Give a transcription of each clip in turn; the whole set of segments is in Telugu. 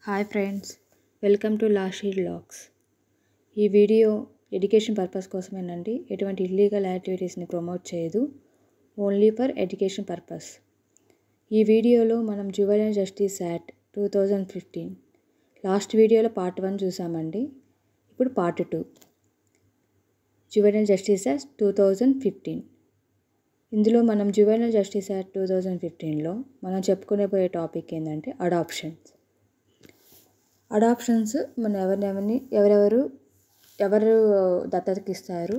Hi friends, welcome to Lashi vlogs. ఈ వీడియో ఎడ్యుకేషన్ పర్పస్ కోసమేనండి. ఎటువంటి ఇల్లీగల్ యాక్టివిటీస్ని ప్రమోట్ చేయదు, ఓన్లీ ఫర్ ఎడ్యుకేషన్ పర్పస్. ఈ వీడియోలో మనం జువెనైల్ జస్టిస్ యాక్ట్ 2015 లాస్ట్ వీడియోలో పార్ట్ 1 చూసామండి. ఇప్పుడు పార్ట్ 2 జువెనైల్ జస్టిస్ యాక్ట్ 2015. ఇందులో మనం జువెనైల్ జస్టిస్ యాక్ట్ 2015లో మనం చెప్పుకునే పోయే టాపిక్ ఏంటంటే అడాప్షన్స్. అడాప్షన్స్ మన ఎవరు దత్తతకి ఇస్తారు,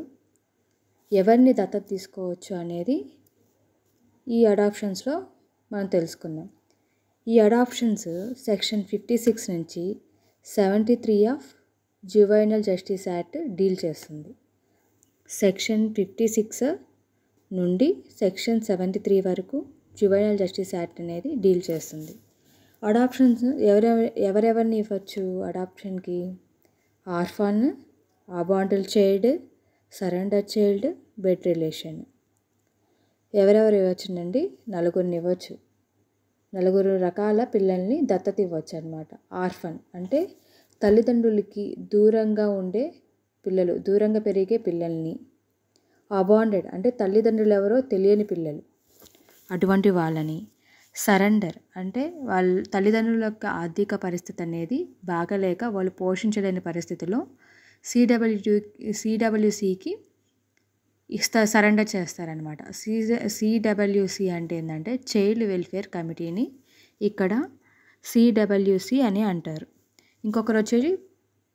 ఎవరిని దత్తత తీసుకోవచ్చు అనేది ఈ అడాప్షన్స్లో మనం తెలుసుకుందాం. ఈ అడాప్షన్స్ సెక్షన్ 56 నుంచి 73 of juvenile justice act deal చేస్తుంది. సెక్షన్ 56 నుండి సెక్షన్ 73 వరకు జువెనైల్ జస్టిస్ యాక్ట్ అనేది డీల్ చేస్తుంది. అడాప్షన్స్ ఎవరెవరిని ఇవ్వచ్చు అడాప్షన్కి? Orphan, abandoned child, surrender child, bed relation. ఎవరెవరు ఇవ్వచ్చునండి? నలుగురిని ఇవ్వచ్చు. 4 రకాల పిల్లల్ని దత్తత ఇవ్వచ్చు అనమాట. ఆర్ఫన్ అంటే తల్లిదండ్రులకి దూరంగా ఉండే పిల్లలు, దూరంగా పెరిగే పిల్లల్ని. అబాండెడ్ అంటే తల్లిదండ్రులు ఎవరో తెలియని పిల్లలు, అటువంటి వాళ్ళని. సరెండర్ అంటే వాళ్ళ తల్లిదండ్రుల యొక్క ఆర్థిక పరిస్థితి అనేది బాగలేక వాళ్ళు పోషించలేని పరిస్థితిలో సిడబ్ల్యూసికి సరెండర్ చేస్తారనమాట. సిడబ్ల్యూసి అంటే ఏంటంటే చైల్డ్ వెల్ఫేర్ కమిటీని ఇక్కడ సిడబ్ల్యూసి అని అంటారు. ఇంకొకరు వచ్చేసి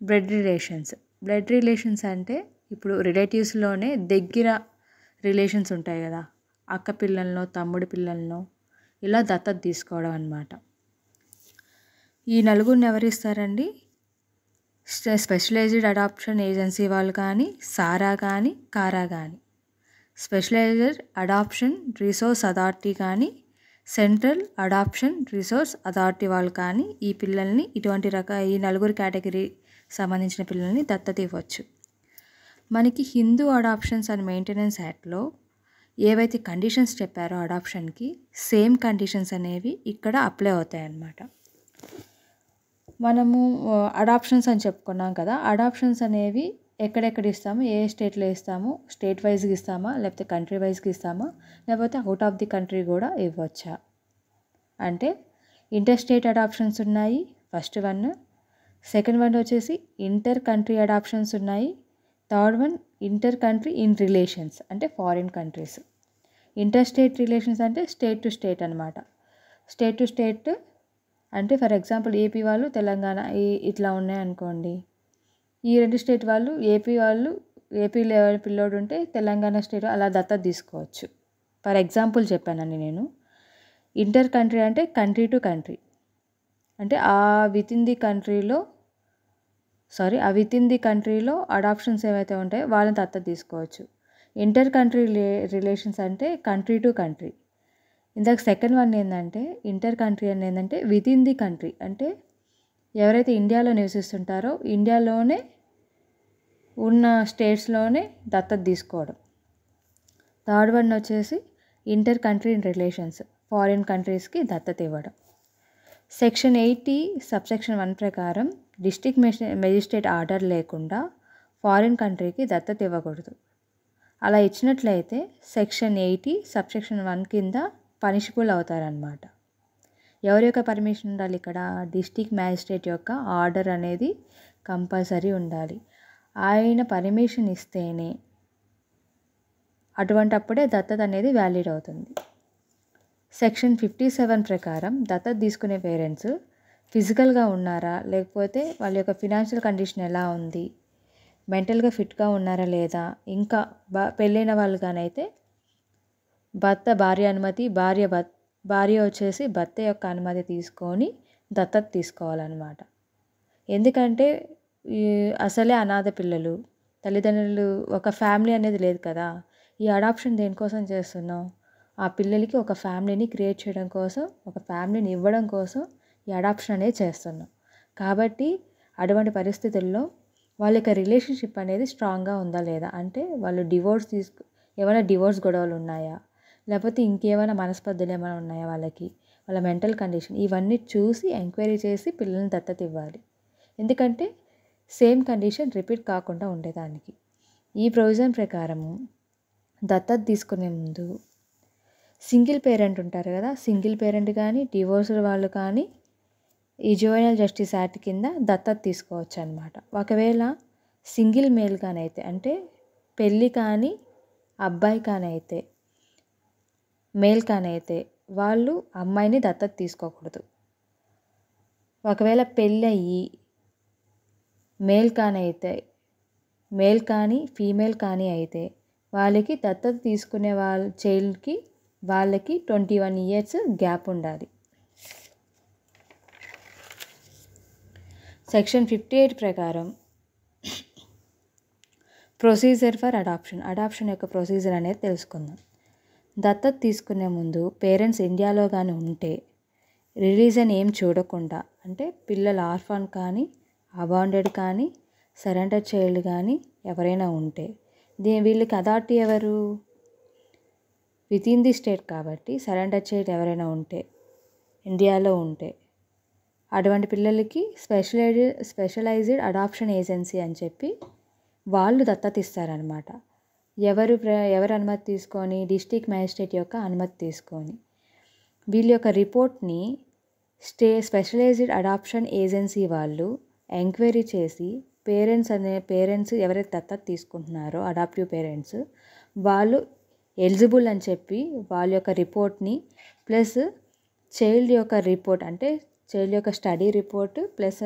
బ్లడ్ రిలేషన్స్. బ్లడ్ రిలేషన్స్ అంటే ఇప్పుడు రిలేటివ్స్లోనే దగ్గర రిలేషన్స్ ఉంటాయి కదా, అక్క పిల్లలను, తమ్ముడి పిల్లలను ఇలా దత్తత తీసుకోవడం అన్నమాట. ఈ నలుగురిని ఎవరిస్తారండి? స్పెషలైజ్డ్ అడాప్షన్ ఏజెన్సీ వాళ్ళు కానీ, సారా కానీ, కారా కానీ. స్పెషలైజ్డ్ అడాప్షన్ రిసోర్స్ అథారిటీ కానీ, సెంట్రల్ అడాప్షన్ రిసోర్స్ అథారిటీ వాళ్ళు కానీ ఈ పిల్లల్ని ఈ 4 కేటగిరీ సంబంధించిన పిల్లల్ని దత్తత ఇవ్వచ్చు. మనకి హిందూ అడాప్షన్స్ అండ్ మెయింటెనెన్స్ యాక్ట్లో ఏవైతే కండిషన్స్ చెప్పారో అడాప్షన్కి, సేమ్ కండిషన్స్ అనేవి ఇక్కడ అప్లై అవుతాయి అన్నమాట. మనము అడాప్షన్స్ అని చెప్పుకున్నాం కదా, అడాప్షన్స్ అనేవి ఎక్కడెక్కడ ఇస్తాము, ఏ స్టేట్లో ఇస్తాము, స్టేట్ వైజ్గా ఇస్తామా, లేకపోతే కంట్రీ వైజ్గా ఇస్తామా, లేకపోతే అవుట్ ఆఫ్ ది కంట్రీ కూడా ఇవ్వచ్చా అంటే ఇంటర్ స్టేట్ అడాప్షన్స్ ఉన్నాయి ఫస్ట్ వన్. సెకండ్ వన్ వచ్చేసి ఇంటర్ కంట్రీ అడాప్షన్స్ ఉన్నాయి. Third one inter country in relations అంటే foreign countries. Inter state relations అంటే స్టేట్ టు స్టేట్ అనమాట. స్టేట్ టు స్టేట్ అంటే ఫర్ ఎగ్జాంపుల్ ఏపీ వాళ్ళు తెలంగాణ ఇట్లా ఉన్నాయనుకోండి, ఈ 2 స్టేట్ వాళ్ళు ఏపీలో పిల్లోడు ఉంటే తెలంగాణ స్టేట్ అలా దత్తత తీసుకోవచ్చు. ఫర్ ఎగ్జాంపుల్ చెప్పానండి నేను. ఇంటర్ కంట్రీ అంటే కంట్రీ టు కంట్రీ అంటే విత్ ఇన్ ది కంట్రీలో అడాప్షన్స్ ఏవైతే ఉంటాయో వాళ్ళని దత్తత తీసుకోవచ్చు. ఇంటర్ కంట్రీ రిలేషన్స్ అంటే కంట్రీ టు కంట్రీ. ఇందాక సెకండ్ వన్ ఏంటంటే ఇంటర్ కంట్రీ అని ఏంటంటే విత్ ఇన్ ది కంట్రీ అంటే ఎవరైతే ఇండియాలో నివసిస్తుంటారో ఇండియాలోనే ఉన్న స్టేట్స్లోనే దత్తత తీసుకోవడం. థర్డ్ వన్ వచ్చేసి inter country in relations, foreign కంట్రీస్కి దత్తత ఇవ్వడం. సెక్షన్ 80 సబ్సెక్షన్ 1 ప్రకారం డిస్ట్రిక్ట్ మెజిస్ట్రేట్ ఆర్డర్ లేకుండా ఫారిన్ కంట్రీకి దత్తత ఇవ్వకూడదు. అలా ఇచ్చినట్లయితే సెక్షన్ 80 సబ్సెక్షన్ 1 కింద పనిషబుల్ అవుతారనమాట. ఎవరి యొక్క పర్మిషన్ ఉండాలి ఇక్కడ? డిస్ట్రిక్ట్ మ్యాజిస్ట్రేట్ యొక్క ఆర్డర్ అనేది కంపల్సరీ ఉండాలి. ఆయన పర్మిషన్ ఇస్తేనే అప్పుడే దత్తత అనేది వ్యాలిడ్ అవుతుంది. సెక్షన్ 57 ప్రకారం దత్తత తీసుకునే పేరెంట్స్ ఫిజికల్గా ఉన్నారా, లేకపోతే వాళ్ళ యొక్క ఫినాన్షియల్ కండిషన్ ఎలా ఉంది, మెంటల్గా ఫిట్గా ఉన్నారా లేదా, ఇంకా పెళ్ళైన వాళ్ళుగానైతే భార్య అనుమతి, భార్య వచ్చేసి భర్త యొక్క అనుమతి తీసుకొని దత్తత తీసుకోవాలన్నమాట. ఎందుకంటే అసలే అనాథ పిల్లలు, తల్లిదండ్రులు, ఒక ఫ్యామిలీ అనేది లేదు కదా. ఈ అడాప్షన్ దేనికోసం చేస్తున్నాం? ఆ పిల్లలకి ఒక ఫ్యామిలీని క్రియేట్ చేయడం కోసం, ఒక ఫ్యామిలీని ఇవ్వడం కోసం ఈ అడాప్షన్ అనేది చేస్తున్నాం. కాబట్టి అటువంటి పరిస్థితుల్లో వాళ్ళ యొక్క రిలేషన్షిప్ అనేది స్ట్రాంగ్గా ఉందా లేదా, అంటే వాళ్ళు ఏమైనా డివోర్స్ గొడవలు ఉన్నాయా, లేకపోతే ఇంకేమైనా మనస్పర్ధలు ఏమైనా ఉన్నాయా వాళ్ళకి, వాళ్ళ మెంటల్ కండిషన్ ఇవన్నీ చూసి ఎంక్వైరీ చేసి పిల్లల్ని దత్తత ఇవ్వాలి. ఎందుకంటే సేమ్ కండిషన్ రిపీట్ కాకుండా ఉండేదానికి. ఈ ప్రొవిజన్ ప్రకారము దత్తత తీసుకునే ముందు సింగిల్ పేరెంట్ ఉంటారు కదా, సింగిల్ పేరెంట్ కానీ డివోర్స్డ్ వాళ్ళు కానీ ఈ జువెనైల్ జస్టిస్ యాక్ట్ కింద దత్తత తీసుకోవచ్చు అనమాట. ఒకవేళ సింగిల్ మేల్ కానీ అయితే, అంటే పెళ్ళి కానీ అబ్బాయి కానీ అయితే, మేల్ కానీ అయితే వాళ్ళు అమ్మాయిని దత్తత తీసుకోకూడదు. ఒకవేళ పెళ్ళి అయ్యి మేల్ కానీ ఫీమేల్ కానీ అయితే వాళ్ళకి దత్తత తీసుకునే వాళ్ళ చైల్డ్కి వాళ్ళకి 21 years గ్యాప్ ఉండాలి. సెక్షన్ 58 ప్రకారం ప్రొసీజర్ ఫర్ అడాప్షన్ యొక్క ప్రొసీజర్ అనేది తెలుసుకుందాం. దత్తత తీసుకునే ముందు పేరెంట్స్ ఇండియాలో కానీ ఉంటే రిలీజన్ ఏం చూడకుండా, అంటే పిల్లలు ఆర్ఫాన్ కానీ అబాండెడ్ కానీ సరెండర్ చైల్డ్ కానీ ఎవరైనా ఉంటే వీళ్ళకి అథారిటీ ఎవరు? వితిన్ ది స్టేట్ కాబట్టి సరెండర్ చైల్డ్ ఎవరైనా ఉంటే ఇండియాలో ఉంటే అటువంటి పిల్లలకి స్పెషలైజ్డ్ అడాప్షన్ ఏజెన్సీ అని చెప్పి వాళ్ళు దత్తత ఇస్తారనమాట. ఎవరు అనుమతి తీసుకొని? డిస్ట్రిక్ట్ మ్యాజిస్ట్రేట్ యొక్క అనుమతి తీసుకొని వీళ్ళ యొక్క రిపోర్ట్ని స్పెషలైజ్డ్ అడాప్షన్ ఏజెన్సీ వాళ్ళు ఎంక్వైరీ చేసి పేరెంట్స్ ఎవరైతే దత్తత తీసుకుంటున్నారో అడాప్టివ్ పేరెంట్స్ వాళ్ళు ఎలిజిబుల్ అని చెప్పి వాళ్ళ యొక్క రిపోర్ట్ని ప్లస్ చైల్డ్ యొక్క రిపోర్ట్, అంటే చైల్డ్ యొక్క study report plus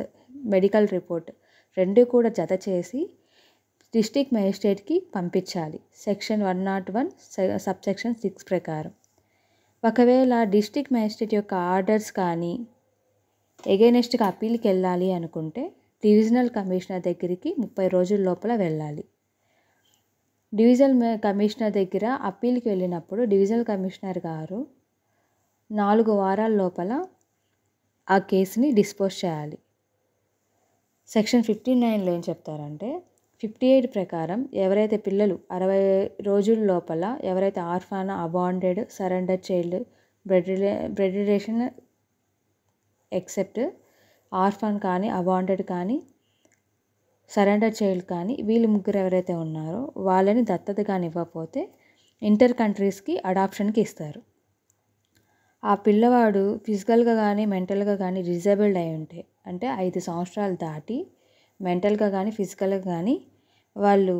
medical report రెండు కూడా జత చేసి డిస్ట్రిక్ట్ మ్యాజిస్ట్రేట్కి పంపించాలి. సెక్షన్ 101 సబ్సెక్షన్ 6 ప్రకారం. ఒకవేళ డిస్ట్రిక్ట్ మ్యాజిస్ట్రేట్ యొక్క ఆర్డర్స్ కానీ ఎగైనెస్ట్గా అప్పీల్కి వెళ్ళాలి అనుకుంటే డివిజనల్ కమిషనర్ దగ్గరికి 30 రోజుల లోపల వెళ్ళాలి. డివిజనల్ కమిషనర్ దగ్గర అప్పీల్కి వెళ్ళినప్పుడు డివిజనల్ కమిషనర్ గారు 4 వారాల లోపల ఆ కేసుని డిస్పోజ్ చేయాలి. సెక్షన్ 59లో ఏం చెప్తారంటే 58 ప్రకారం ఎవరైతే పిల్లలు 60 రోజుల లోపల ఎవరైతే orphan, abandoned, surrender child, blood relation except orphan కానీ అబాండెడ్ కానీ సరెండర్ చైల్డ్ కానీ వీళ్ళు ముగ్గురు ఎవరైతే ఉన్నారో వాళ్ళని దత్తత కానీ ఇవ్వకపోతే ఇంటర్ కంట్రీస్కి అడాప్షన్కి ఇస్తారు. ఆ పిల్లవాడు ఫిజికల్గా కానీ మెంటల్గా కానీ డిజేబుల్డ్ అయి ఉంటే, అంటే 5 సంవత్సరాలు దాటి మెంటల్గా కానీ ఫిజికల్గా కానీ వాళ్ళు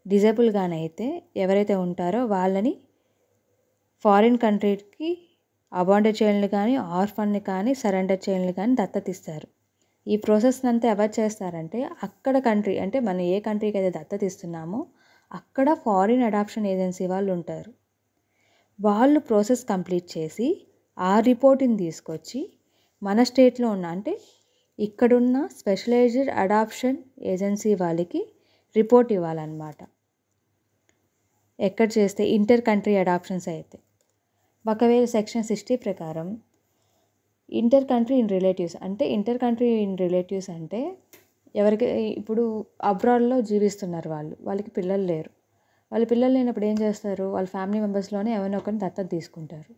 డిజేబుల్ కానీ అయితే ఎవరైతే ఉంటారో వాళ్ళని ఫారిన్ కంట్రీకి అబాండెడ్ చైల్డ్ని కానీ ఆర్ఫన్ని కానీ సరెండర్ చైల్డ్ని కానీ దత్తత ఇస్తారు. ఈ ప్రాసెస్ అంతా ఎవరు చేస్తారంటే అక్కడ కంట్రీ, అంటే మనం ఏ కంట్రీకి అయితే దత్తత ఇస్తున్నామో అక్కడ ఫారిన్ అడాప్షన్ ఏజెన్సీ వాళ్ళు ఉంటారు. వాళ్ళు ప్రాసెస్ కంప్లీట్ చేసి ఆ రిపోర్ట్ని తీసుకొచ్చి మన స్టేట్లో ఉన్న, అంటే ఇక్కడున్న స్పెషలైజ్డ్ అడాప్షన్ ఏజెన్సీ వాళ్ళకి రిపోర్ట్ ఇవ్వాలన్నమాట. ఎక్కడ చేస్తే ఇంటర్ కంట్రీ అడాప్షన్స్ అయితే. ఒకవేళ సెక్షన్ 60 ప్రకారం ఇంటర్ కంట్రీ ఇన్ రిలేటివ్స్ అంటే ఎవరికి ఇప్పుడు అబ్రాడ్లో జీవిస్తున్నారు వాళ్ళకి పిల్లలు లేరు. వాళ్ళ పిల్లలు లేనప్పుడు ఏం చేస్తారు? వాళ్ళ ఫ్యామిలీ మెంబర్స్లోనే ఎవరినో ఒకరిని దత్తత తీసుకుంటారు.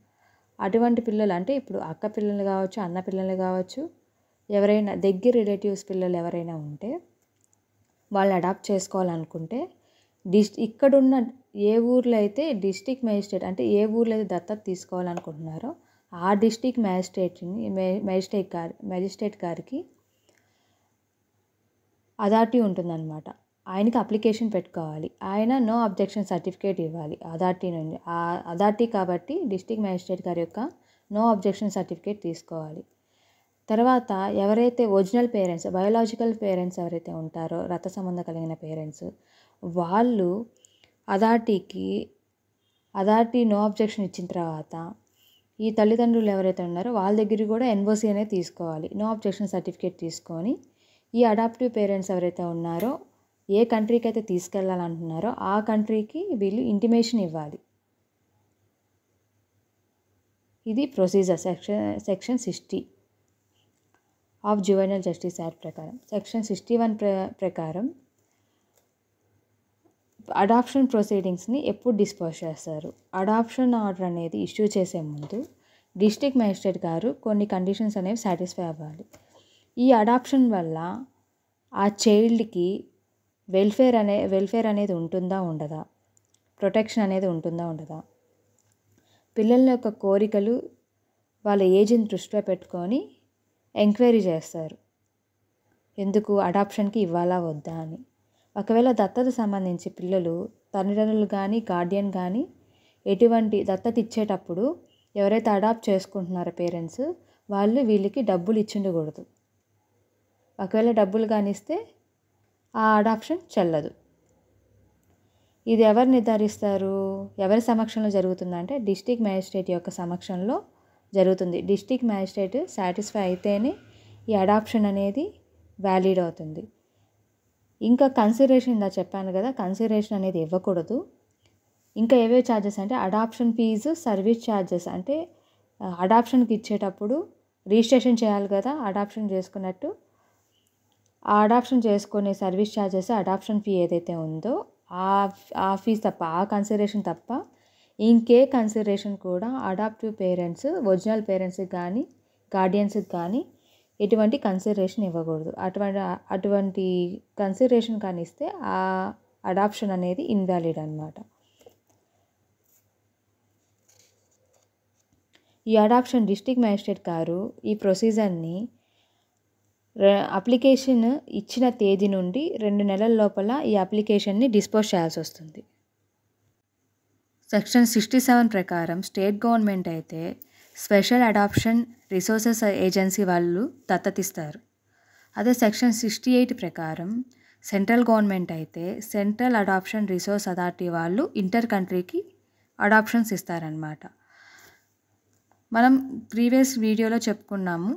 అటువంటి పిల్లలు, అంటే ఇప్పుడు అక్క పిల్లలు కావచ్చు, అన్న పిల్లలు కావచ్చు, ఎవరైనా దగ్గర రిలేటివ్స్ పిల్లలు ఎవరైనా ఉంటే వాళ్ళు అడాప్ట్ చేసుకోవాలనుకుంటే ఇక్కడున్న ఏ ఊర్లో అయితే డిస్ట్రిక్ట్ మ్యాజిస్ట్రేట్, అంటే ఏ ఊర్లో అయితే దత్తత తీసుకోవాలనుకుంటున్నారో ఆ డిస్ట్రిక్ట్ మ్యాజిస్ట్రేట్ గారికి అథారిటీ ఉంటుందన్నమాట. ఆయనకి అప్లికేషన్ పెట్టుకోవాలి. ఆయన నో అబ్జెక్షన్ సర్టిఫికేట్ ఇవ్వాలి అథారిటీ నుండి. ఆ అథారిటీ కాబట్టి డిస్ట్రిక్ట్ మ్యాజిస్ట్రేట్ గారి యొక్క నో అబ్జెక్షన్ సర్టిఫికేట్ తీసుకోవాలి. తర్వాత ఎవరైతే ఒరిజినల్ పేరెంట్స్, బయోలాజికల్ పేరెంట్స్ ఎవరైతే ఉంటారో రక్త సంబంధం కలిగిన పేరెంట్స్, వాళ్ళు అథారిటీ నో అబ్జెక్షన్ ఇచ్చిన తర్వాత ఈ తల్లిదండ్రులు ఎవరైతే ఉన్నారో వాళ్ళ దగ్గర కూడా ఎన్ఓసి అనేది తీసుకోవాలి. నో అబ్జెక్షన్ సర్టిఫికేట్ తీసుకొని ఈ అడాప్టివ్ పేరెంట్స్ ఎవరైతే ఉన్నారో ఏ కంట్రీకి అయితే తీసుకెళ్ళాలంటున్నారో ఆ కంట్రీకి వీళ్ళు ఇంటిమేషన్ ఇవ్వాలి. ఇది procedure section 60 of juvenile justice act ప్రకారం. సెక్షన్ 61 ప్రకారం అడాప్షన్ ప్రొసీడింగ్స్ని ఎప్పుడు డిస్పోజ్ చేస్తారు? అడాప్షన్ ఆర్డర్ అనేది ఇష్యూ చేసే ముందు డిస్ట్రిక్ట్ మేజిస్ట్రేట్ గారు కొన్ని కండిషన్స్ అనేవి సాటిస్ఫై అవ్వాలి. ఈ అడాప్షన్ వల్ల ఆ చైల్డ్కి వెల్ఫేర్ అనేది ఉంటుందా ఉండదా, ప్రొటెక్షన్ అనేది ఉంటుందా ఉండదా, పిల్లల యొక్క కోరికలు వాళ్ళ ఏజ్ని దృష్టిలో పెట్టుకొని ఎంక్వైరీ చేస్తారు ఎందుకు అడాప్షన్కి ఇవ్వాలా వద్దా అని. ఒకవేళ దత్తత సంబంధించి పిల్లలు తల్లిదండ్రులు కానీ గార్డియన్ కానీ ఎటువంటి దత్తత ఇచ్చేటప్పుడు ఎవరైతే అడాప్ట్ చేసుకుంటున్నారో పేరెంట్స్ వాళ్ళు వీళ్ళకి డబ్బులు ఇచ్చిండకూడదు. ఒకవేళ డబ్బులు కానీ ఇస్తే ఆ అడాప్షన్ చెల్లదు. ఇది ఎవరు నిర్ధారిస్తారు, ఎవరి సమక్షంలో జరుగుతుందంటే డిస్ట్రిక్ట్ మేజిస్ట్రేట్ యొక్క సమక్షంలో జరుగుతుంది. డిస్ట్రిక్ట్ మేజిస్ట్రేట్ సాటిస్ఫై అయితేనే ఈ అడాప్షన్ అనేది వ్యాలిడ్ అవుతుంది. ఇంకా కన్సిడరేషన్ ఇందా చెప్పాను కదా, కన్సిడరేషన్ అనేది ఇవ్వకూడదు. ఇంకా ఏవే ఛార్జెస్ అంటే అడాప్షన్ ఫీజు, సర్వీస్ ఛార్జెస్. అంటే అడాప్షన్కి ఇచ్చేటప్పుడు రిజిస్ట్రేషన్ చేయాలి కదా అడాప్షన్ చేసుకున్నట్టు, ఆ అడాప్షన్ చేసుకునే సర్వీస్ ఛార్జెస్, అడాప్షన్ ఫీ ఏదైతే ఉందో ఆ ఫీజు తప్ప, ఆ కన్సిడరేషన్ తప్ప ఇంకే కన్సిడరేషన్ కూడా అడాప్టివ్ పేరెంట్స్ ఒరిజినల్ పేరెంట్స్కి కానీ గార్డియన్స్కి కానీ ఎటువంటి కన్సిడరేషన్ ఇవ్వకూడదు. అటువంటి కన్సిడరేషన్ కానీ ఇస్తే ఆ అడాప్షన్ అనేది ఇన్వాలిడ్ అన్నమాట. ఈ అడాప్షన్ డిస్ట్రిక్ట్ మేజిస్ట్రేట్ గారు ఈ ప్రొసీజర్ని అప్లికేషన్ ఇచ్చిన తేదీ నుండి 2 నెలల లోపల ఈ అప్లికేషన్ని డిస్పోజ్ చేయాల్సి వస్తుంది. సెక్షన్ 67 ప్రకారం స్టేట్ గవర్నమెంట్ అయితే స్పెషల్ అడాప్షన్ రిసోర్సెస్ ఏజెన్సీ వాళ్ళు దత్తతిస్తారు. అదే సెక్షన్ 68 ప్రకారం సెంట్రల్ గవర్నమెంట్ అయితే సెంట్రల్ అడాప్షన్ రిసోర్స్ అథారిటీ వాళ్ళు ఇంటర్ కంట్రీకి అడాప్షన్స్ ఇస్తారనమాట. మనం ప్రీవియస్ వీడియోలో చెప్పుకున్నాము,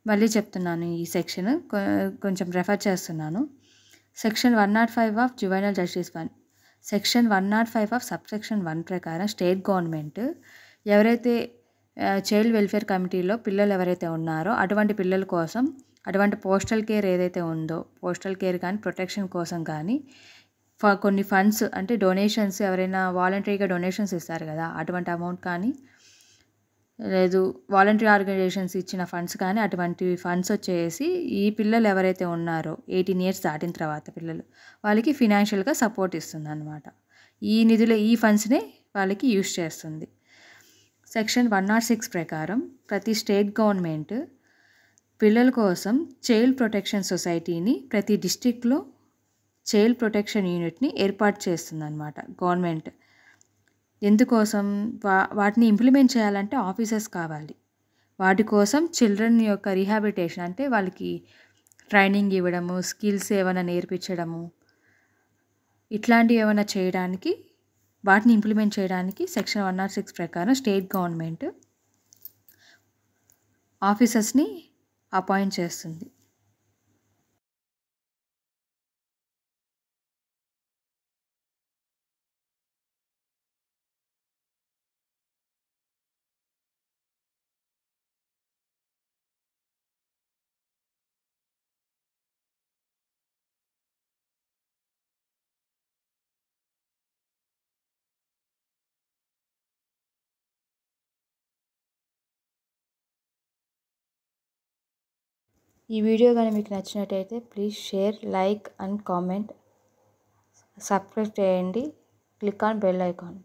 మళ్ళీ చెప్తున్నాను. ఈ సెక్షన్ కొంచెం రెఫర్ చేస్తున్నాను. Section 105 of juvenile justice 1, section 105 of subsection 1 ప్రకారం స్టేట్ గవర్నమెంట్ ఎవరైతే చైల్డ్ వెల్ఫేర్ కమిటీలో పిల్లలు ఎవరైతే ఉన్నారో అటువంటి పిల్లల కోసం అటువంటి పోస్టల్ కేర్ ఏదైతే ఉందో, పోస్టల్ కేర్ కానీ ప్రొటెక్షన్ కోసం కానీ కొన్ని ఫండ్స్ అంటే డొనేషన్స్, ఎవరైనా వాలంటరీగా డొనేషన్స్ ఇస్తారు కదా అటువంటి అమౌంట్ కానీ, లేదు వాలంటరీ ఆర్గనైజేషన్స్ ఇచ్చిన ఫండ్స్ కానీ, అటువంటి ఫండ్స్ వచ్చేసి ఈ పిల్లలు ఎవరైతే ఉన్నారో 18 years దాటిన తర్వాత పిల్లలు వాళ్ళకి ఫినాన్షియల్గా సపోర్ట్ ఇస్తుంది అన్నమాట. ఈ నిధులు ఈ ఫండ్స్నే వాళ్ళకి యూజ్ చేస్తుంది. సెక్షన్ 106 ప్రకారం ప్రతి స్టేట్ గవర్నమెంట్ పిల్లల కోసం చైల్డ్ ప్రొటెక్షన్ సొసైటీని ప్రతి డిస్ట్రిక్ట్లో చైల్డ్ ప్రొటెక్షన్ యూనిట్ని ఏర్పాటు చేస్తుందన్నమాట గవర్నమెంట్. ఎందుకోసం వాటిని ఇంప్లిమెంట్ చేయాలంటే ఆఫీసర్స్ కావాలి. వాటి కోసం చిల్డ్రన్ యొక్క రీహాబిలిటేషన్ అంటే వాళ్ళకి ట్రైనింగ్ ఇవ్వడము, స్కిల్స్ ఏమైనా నేర్పించడము, ఇట్లాంటివి ఏమైనా చేయడానికి, వాటిని ఇంప్లిమెంట్ చేయడానికి సెక్షన్ 106 ప్రకారం స్టేట్ గవర్నమెంట్ ఆఫీసర్స్ని అపాయింట్ చేస్తుంది. ఈ వీడియో కానీ మీకు నచ్చినట్టయితే please share, like and comment, subscribe చేయండి, క్లిక్ ఆన్ బెల్ ఐకాన్.